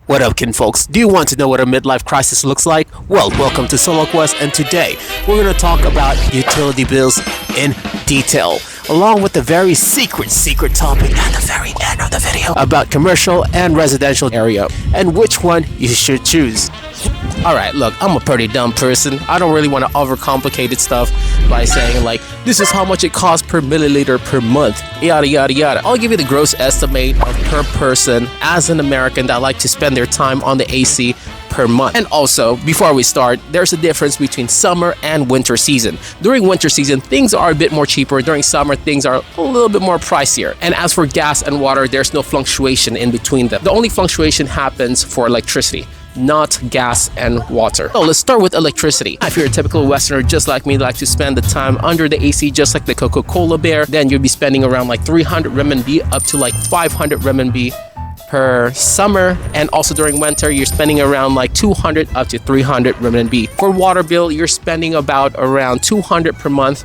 What up, kin folks? Do you want to know what a midlife crisis looks like? Well, welcome to Solo Quest, and today we're going to talk about utility bills in detail, along with the very secret topic at the very end of the video about commercial and residential area and which one you should choose. Alright, look, I'm a pretty dumb person. I don't really want to overcomplicate stuff by saying like, this is how much it costs per milliliter per month, yada yada yada. I'll give you the gross estimate of per person as an American that like to spend their time on the AC per month. And also, before we start, there's a difference between summer and winter season. During winter season, things are a bit more cheaper. During summer, things are a little bit more pricier. And as for gas and water, there's no fluctuation in between them. The only fluctuation happens for electricity, not gas and water. So let's start with electricity. If you're a typical Westerner just like me, like to spend the time under the AC just like the Coca-Cola bear, then you'll be spending around like 300 renminbi up to like 500 renminbi per summer. And also during winter, you're spending around like 200 up to 300 renminbi. For water bill, you're spending about around 200 per month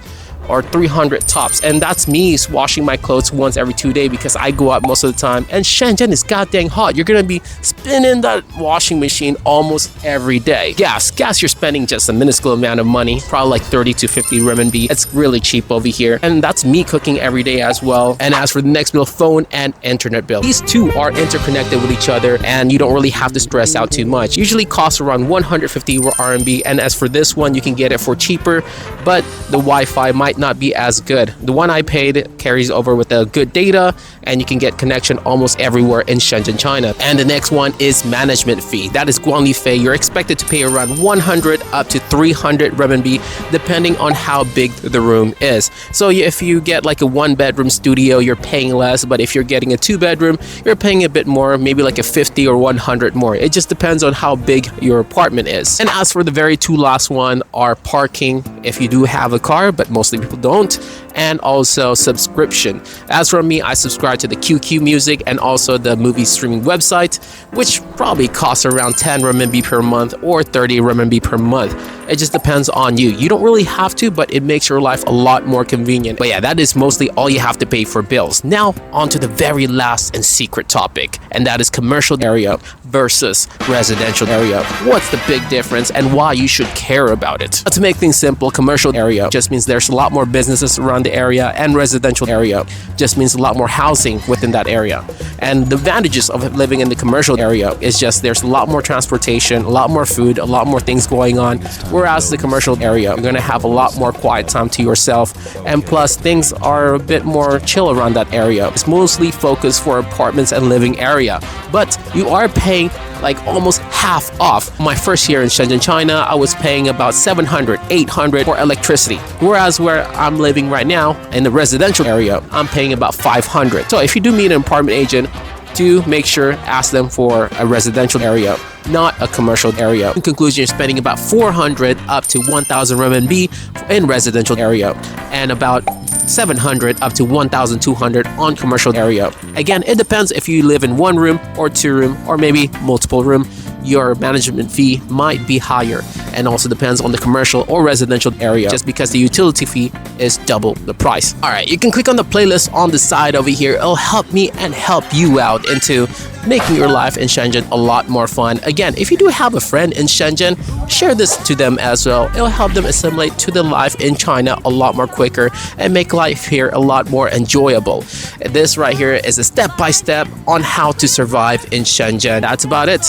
or 300 tops, and that's me washing my clothes once every 2 days because I go out most of the time, and Shenzhen is goddamn hot. You're gonna be spinning that washing machine almost every day. Gas, you're spending just a minuscule amount of money, probably like 30 to 50 renminbi. It's really cheap over here, and that's me cooking every day as well. And as for the next bill, phone and internet bill, these two are interconnected with each other, and you don't really have to stress out too much. Usually costs around 150 RMB, and as for this one, you can get it for cheaper, but the Wi-Fi might not be as good. The one I paid carries over with a good data, and you can get connection almost everywhere in Shenzhen, China. And the next one is management fee. That is Guangli Fei. You're expected to pay around 100 up to 300 renminbi depending on how big the room is. So if you get like a 1-bedroom studio, you're paying less, but if you're getting a 2-bedroom, you're paying a bit more, maybe like a 50 or 100 more. It just depends on how big your apartment is. And as for the very two last one are parking if you do have a car, but mostly people don't, and also subscription. As for me, I subscribe to the QQ Music and also the movie streaming website, which probably costs around 10 renminbi per month or 30 renminbi per month. It just depends on you. You don't really have to, but it makes your life a lot more convenient. But yeah, that is mostly all you have to pay for bills. Now, on to the very last and secret topic, and that is commercial area versus residential area. What's the big difference and why you should care about it? To make things simple, commercial area just means there's a lot more businesses around the area, and residential area just means a lot more housing within that area. And the advantages of living in the commercial area is just there's a lot more transportation, a lot more food, a lot more things going on. Whereas the commercial area, you're gonna have a lot more quiet time to yourself, and plus things are a bit more chill around that area. It's mostly focused for apartments and living area, but you are paying like almost half off. My first year in Shenzhen, China, I was paying about 700, 800 for electricity. Whereas where I'm living right now in the residential area, I'm paying about 500. So if you do meet an apartment agent, do make sure ask them for a residential area, not a commercial area. In conclusion, you're spending about 400 up to 1,000 RMB in residential area, and about 700 up to 1,200 on commercial area. Again, it depends if you live in 1 room or 2 room or maybe multiple room. Your management fee might be higher, and also depends on the commercial or residential area, just because the utility fee is double the price. Alright, you can click on the playlist on the side over here. It'll help me and help you out into making your life in Shenzhen a lot more fun. Again, if you do have a friend in Shenzhen, share this to them as well. It'll help them assimilate to the life in China a lot more quicker and make life here a lot more enjoyable. This right here is a step-by-step on how to survive in Shenzhen. That's about it.